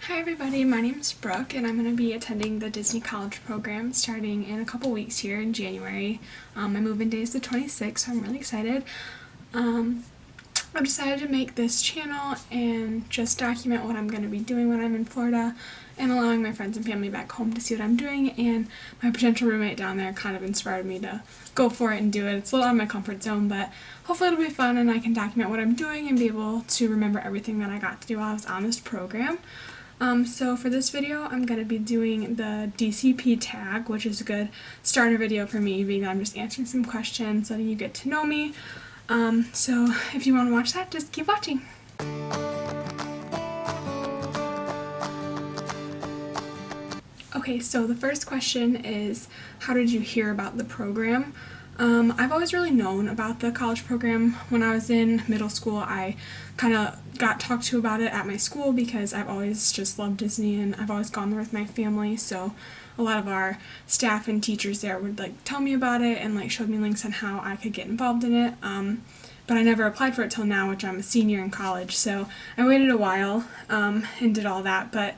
Hi everybody, my name is Brooke and I'm going to be attending the Disney College program starting in a couple weeks here in January. My move-in day is the 26th, so I'm really excited. I've decided to make this channel and just document what I'm going to be doing when I'm in Florida and allowing my friends and family back home to see what I'm doing, and my potential roommate down there kind of inspired me to go for it and do it. It's a little out of my comfort zone, but hopefully it'll be fun and I can document what I'm doing and be able to remember everything that I got to do while I was on this program. So for this video, I'm going to be doing the DCP tag, which is a good starter video for me, being that I'm just answering some questions, letting you get to know me. So if you want to watch that, just keep watching. Okay, so the first question is, how did you hear about the program? I've always really known about the college program. When I was in middle school, I kind of got talked to about it at my school because I've always just loved Disney and I've always gone there with my family, so a lot of our staff and teachers there would tell me about it and showed me links on how I could get involved in it. But I never applied for it till now, which I'm a senior in college, so I waited a while and did all that. But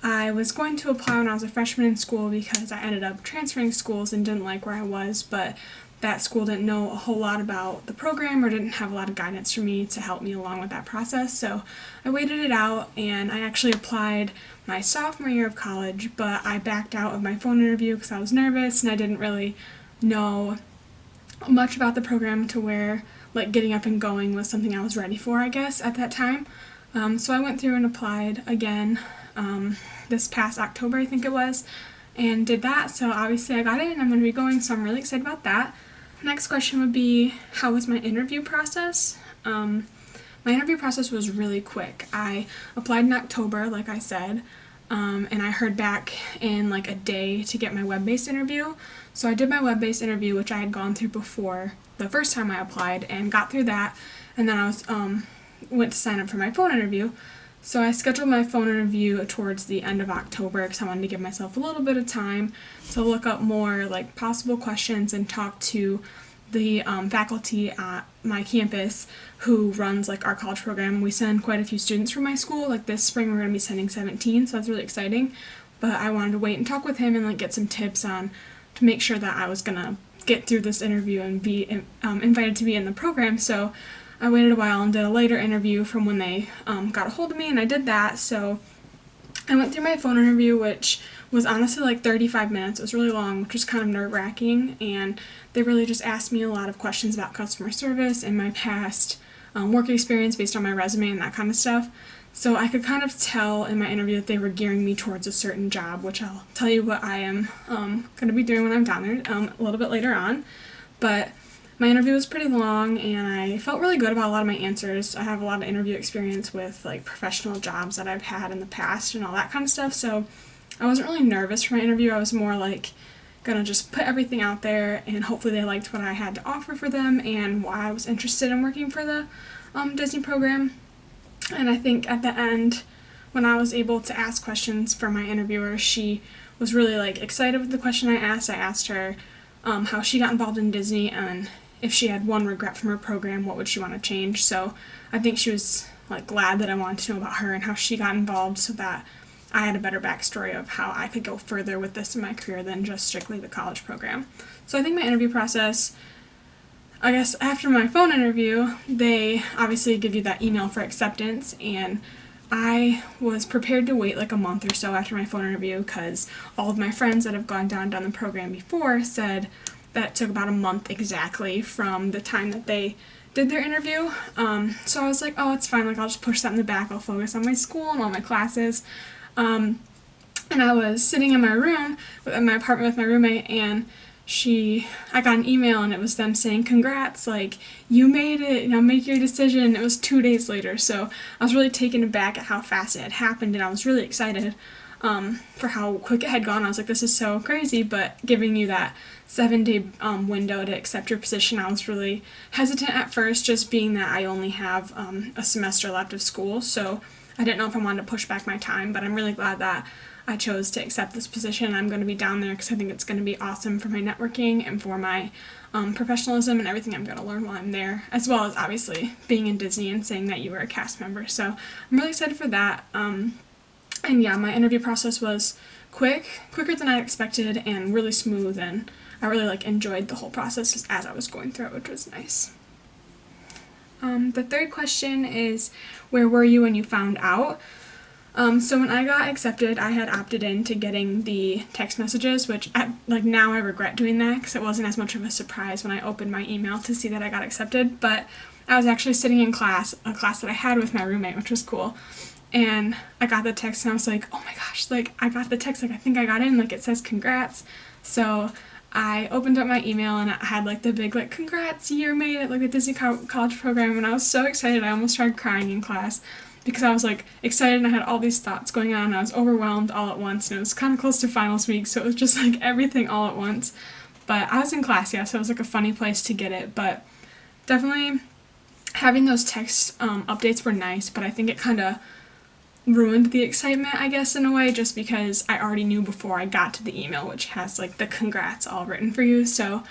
I was going to apply when I was a freshman in school because I ended up transferring schools and didn't like where I was, but that school didn't know a whole lot about the program or didn't have a lot of guidance for me to help me along with that process. So I waited it out and I actually applied my sophomore year of college, but I backed out of my phone interview because I was nervous and I didn't really know much about the program to where getting up and going was something I was ready for, I guess, at that time. So I went through and applied again this past October, I think it was, and did that. So obviously I got it and I'm going to be going, so I'm really excited about that. Next question would be, how was my interview process? My interview process was really quick. I applied in October, like I said, and I heard back in a day to get my web-based interview. So I did my web-based interview, which I had gone through before the first time I applied, and got through that, and then I was went to sign up for my phone interview. So I scheduled my phone interview towards the end of October because I wanted to give myself a little bit of time to look up more possible questions and talk to the faculty at my campus who runs our college program. We send quite a few students from my school. This spring we're going to be sending 17, so that's really exciting. But I wanted to wait and talk with him and get some tips on to make sure that I was going to get through this interview and be invited to be in the program. So I waited a while and did a later interview from when they got a hold of me, and I did that. So I went through my phone interview, which was honestly 35 minutes. It was really long, which was kind of nerve-wracking, and they really just asked me a lot of questions about customer service and my past work experience based on my resume and that kind of stuff. So I could kind of tell in my interview that they were gearing me towards a certain job, which I'll tell you what I am going to be doing when I'm down there a little bit later on. But my interview was pretty long, and I felt really good about a lot of my answers. I have a lot of interview experience with professional jobs that I've had in the past and all that kind of stuff, so I wasn't really nervous for my interview. I was more gonna just put everything out there, and hopefully they liked what I had to offer for them and why I was interested in working for the Disney program. And I think at the end, when I was able to ask questions for my interviewer, she was really excited with the question I asked. I asked her how she got involved in Disney, and if she had one regret from her program, what would she want to change. So I think she was glad that I wanted to know about her and how she got involved, so that I had a better backstory of how I could go further with this in my career than just strictly the college program. So I think my interview process, I guess after my phone interview, they obviously give you that email for acceptance, and I was prepared to wait a month or so after my phone interview because all of my friends that have gone down the program before said that it took about a month exactly from the time that they did their interview. So I was like, oh, it's fine, I'll just push that in the back, I'll focus on my school and all my classes. And I was sitting in my room, in my apartment with my roommate, and I got an email and it was them saying, congrats, you made it, make your decision. It was 2 days later, so I was really taken aback at how fast it had happened, and I was really excited for how quick it had gone. I was like, this is so crazy, but giving you that 7-day window to accept your position, I was really hesitant at first, just being that I only have a semester left of school, so I didn't know if I wanted to push back my time, but I'm really glad that I chose to accept this position. I'm going to be down there because I think it's going to be awesome for my networking and for my professionalism and everything I'm going to learn while I'm there, as well as obviously being in Disney and saying that you were a cast member. So I'm really excited for that. And yeah, my interview process was quicker than I expected, and really smooth, and I really enjoyed the whole process as I was going through it, which was nice. The third question is, where were you when you found out? So when I got accepted, I had opted in to getting the text messages, which now I regret doing that because it wasn't as much of a surprise when I opened my email to see that I got accepted. But I was actually sitting in class, a class that I had with my roommate, which was cool. And I got the text and I was like, oh my gosh, I got the text, I think I got in, it says congrats. So I opened up my email and I had the big congrats, you made it, the Disney College program, and I was so excited I almost started crying in class because I was excited and I had all these thoughts going on and I was overwhelmed all at once, and it was kind of close to finals week, so it was just everything all at once. But I was in class, yeah, so it was a funny place to get it, but definitely having those text updates were nice, but I think it kind of ruined the excitement, I guess, in a way, just because I already knew before I got to the email, which has the congrats all written for you. So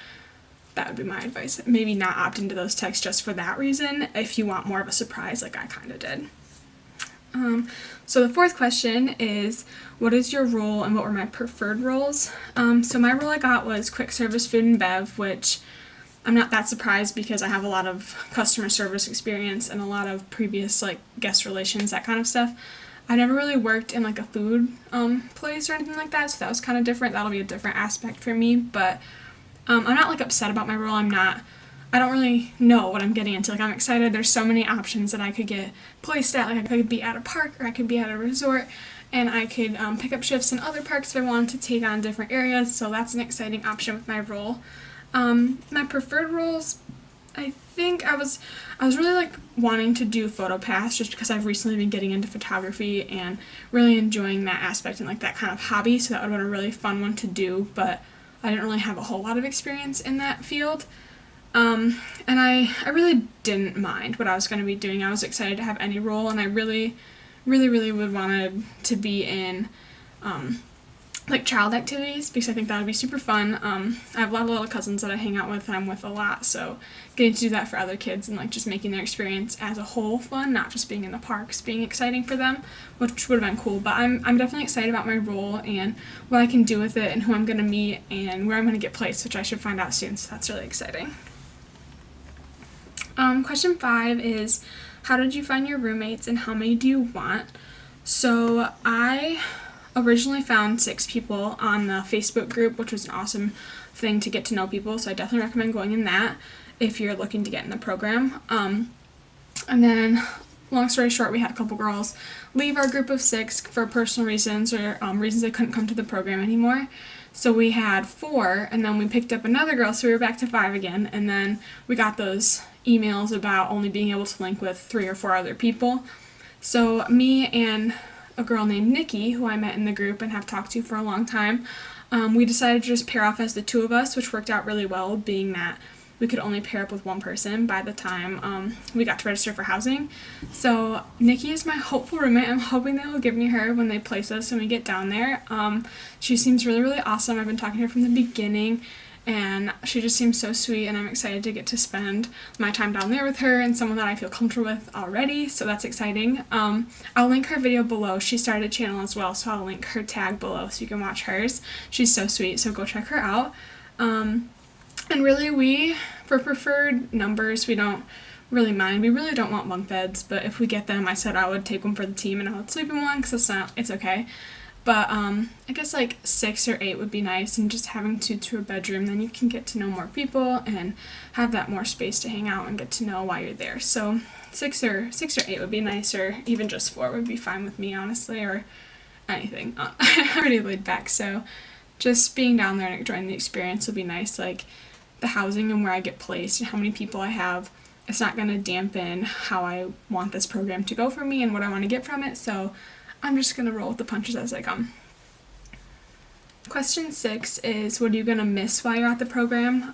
that would be my advice. Maybe not opt into those texts just for that reason if you want more of a surprise like I kind of did. So the fourth question is, what is your role and what were my preferred roles? So my role I got was quick service food and bev, which I'm not that surprised because I have a lot of customer service experience and a lot of previous guest relations, that kind of stuff. I never really worked in a food place or anything like that, so that was kind of different. That'll be a different aspect for me, but I'm not upset about my role. I don't really know what I'm getting into. I'm excited. There's so many options that I could get placed at. I could be at a park or I could be at a resort, and I could pick up shifts in other parks if I wanted to take on different areas, so that's an exciting option with my role. My preferred roles, I think I was really wanting to do PhotoPass just because I've recently been getting into photography and really enjoying that aspect and that kind of hobby, so that would have been a really fun one to do, but I didn't really have a whole lot of experience in that field. And I really didn't mind what I was going to be doing. I was excited to have any role, and I really would wanted to be in child activities because I think that would be super fun. I have a lot of little cousins that I hang out with and I'm with a lot, so getting to do that for other kids and just making their experience as a whole fun, not just being in the parks, being exciting for them, which would have been cool. But I'm definitely excited about my role and what I can do with it and who I'm going to meet and where I'm going to get placed, which I should find out soon, so that's really exciting. Question 5 is, how did you find your roommates and how many do you want? So I originally found 6 people on the Facebook group, which was an awesome thing to get to know people, so I definitely recommend going in that if you're looking to get in the program. And then, long story short, we had a couple girls leave our group of 6 for personal reasons or reasons they couldn't come to the program anymore. So we had 4, and then we picked up another girl, so we were back to 5 again, and then we got those emails about only being able to link with 3 or 4 other people. So me and a girl named Nikki, who I met in the group and have talked to for a long time, we decided to just pair off as the 2 of us, which worked out really well, being that we could only pair up with one person by the time we got to register for housing. So Nikki is my hopeful roommate. I'm hoping they will give me her when they place us when we get down there. She seems really awesome. I've been talking to her from the beginning, and she just seems so sweet, and I'm excited to get to spend my time down there with her and someone that I feel comfortable with already, so that's exciting. I'll link her video below. She started a channel as well, so I'll link her tag below so you can watch hers. She's so sweet, so go check her out. And really, for preferred numbers, we don't really mind. We really don't want bunk beds, but if we get them, I said I would take one for the team and I would sleep in one because it's okay. But I guess 6 or 8 would be nice, and just having 2 to a bedroom, then you can get to know more people and have that more space to hang out and get to know while you're there. So 6 or 8 would be nice, or even just 4 would be fine with me, honestly, or anything. I'm pretty laid back, so just being down there and enjoying the experience will be nice. The housing and where I get placed and how many people I have, it's not going to dampen how I want this program to go for me and what I want to get from it, so I'm just going to roll with the punches as they come. Question 6 is, what are you going to miss while you're at the program?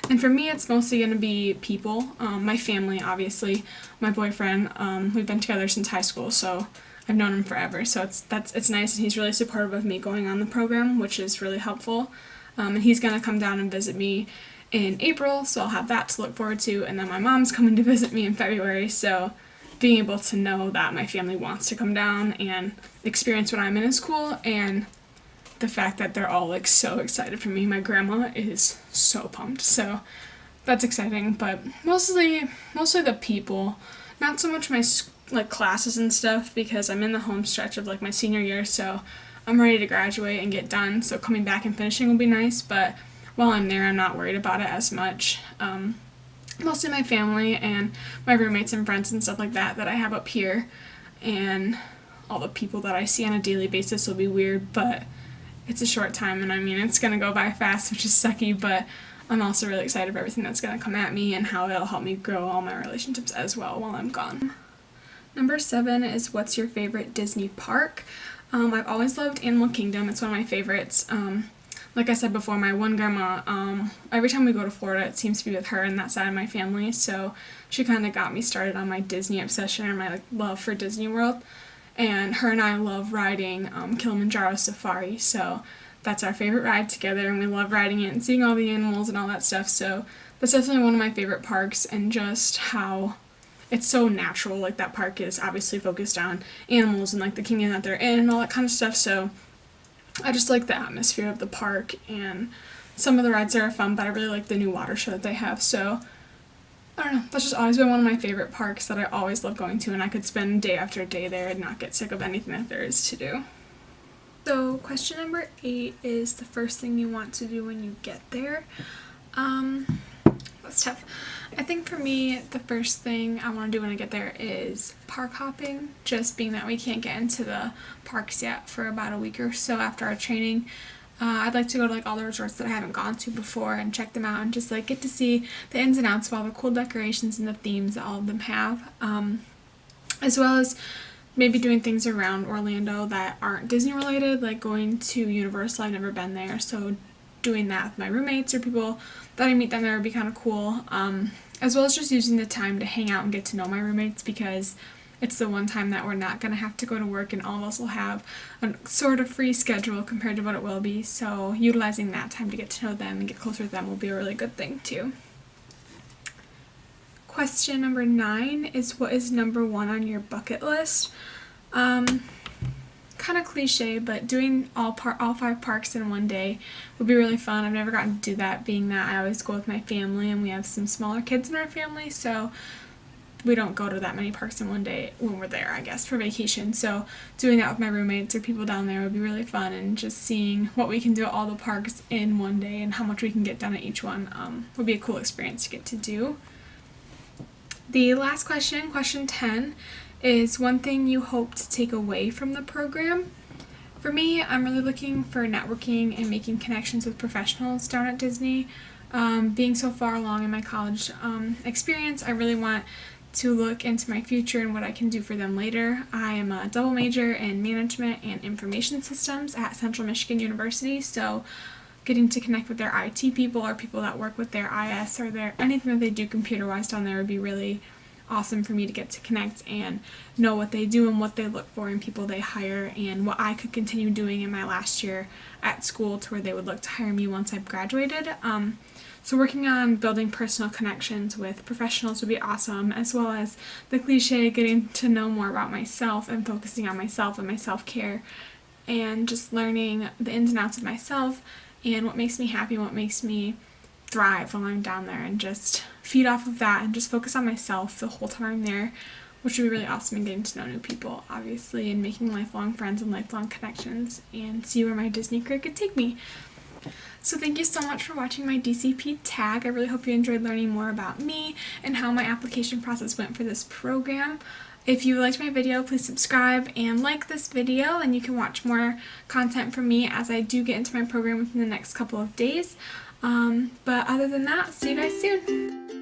And for me, it's mostly going to be people. My family, obviously. My boyfriend, we've been together since high school, so I've known him forever, so it's nice, and he's really supportive of me going on the program, which is really helpful. And he's going to come down and visit me in April, so I'll have that to look forward to, and then my mom's coming to visit me in February, so being able to know that my family wants to come down and experience what I'm in is cool, and the fact that they're all like so excited for me. My grandma is so pumped, so that's exciting. But mostly the people, not so much my like classes and stuff, because I'm in the home stretch of like my senior year, so I'm ready to graduate and get done, so coming back and finishing will be nice. But while I'm there, I'm not worried about it as much. Mostly my family and my roommates and friends and stuff like that I have up here, and all the people that I see on a daily basis will be weird, but it's a short time, and I mean, it's gonna go by fast, which is sucky, but I'm also really excited for everything that's gonna come at me and how it'll help me grow all my relationships as well while I'm gone. Number 7 is, what's your favorite Disney park? I've always loved Animal Kingdom. It's one of my favorites. Like I said before, my one grandma, every time we go to Florida, it seems to be with her and that side of my family, so she kind of got me started on my Disney obsession and my love for Disney World. And her and I love riding Kilimanjaro Safari, so that's our favorite ride together, and we love riding it and seeing all the animals and all that stuff, so that's definitely one of my favorite parks, and just how it's so natural. Like, that park is obviously focused on animals and like the kingdom that they're in and all that kind of stuff, so I just like the atmosphere of the park, and some of the rides there are fun, but I really like the new water show that they have, so I don't know, that's just always been one of my favorite parks that I always love going to, and I could spend day after day there and not get sick of anything that there is to do. So question number 8 is the first thing you want to do when you get there. That's tough. I think for me, the first thing I want to do when I get there is park hopping, just being that we can't get into the parks yet for about a week or so after our training. I'd like to go to like all the resorts that I haven't gone to before and check them out and just like get to see the ins and outs of all the cool decorations and the themes that all of them have, as well as maybe doing things around Orlando that aren't Disney related, like going to Universal. I've never been there, so doing that with my roommates or people that I meet down there would be kind of cool, as well as just using the time to hang out and get to know my roommates, because it's the one time that we're not going to have to go to work and all of us will have a sort of free schedule compared to what it will be, so utilizing that time to get to know them and get closer to them will be a really good thing too. Question number 9 is, what is number 1 on your bucket list? Kind of cliche, but doing all 5 parks in one day would be really fun. I've never gotten to do that, being that I always go with my family and we have some smaller kids in our family, so we don't go to that many parks in one day when we're there, I guess, for vacation. So doing that with my roommates or people down there would be really fun, and just seeing what we can do at all the parks in one day and how much we can get done at each one would be a cool experience to get to do. The last question, question 10, is one thing you hope to take away from the program. For me, I'm really looking for networking and making connections with professionals down at Disney. Being so far along in my college experience, I really want to look into my future and what I can do for them later. I am a double major in management and information systems at Central Michigan University, so getting to connect with their IT people or people that work with their IS or their anything that they do computer-wise down there would be really awesome for me to get to connect and know what they do and what they look for in people they hire, and what I could continue doing in my last year at school to where they would look to hire me once I've graduated. So working on building personal connections with professionals would be awesome, as well as the cliche, getting to know more about myself and focusing on myself and my self-care, and just learning the ins and outs of myself and what makes me happy and what makes me thrive while I'm down there, and just feed off of that and just focus on myself the whole time I'm there, which would be really awesome, and getting to know new people, obviously, and making lifelong friends and lifelong connections, and see where my Disney career could take me. So thank you so much for watching my DCP tag. I really hope you enjoyed learning more about me and how my application process went for this program. If you liked my video, please subscribe and like this video, and you can watch more content from me as I do get into my program within the next couple of days. But other than that, see you guys soon.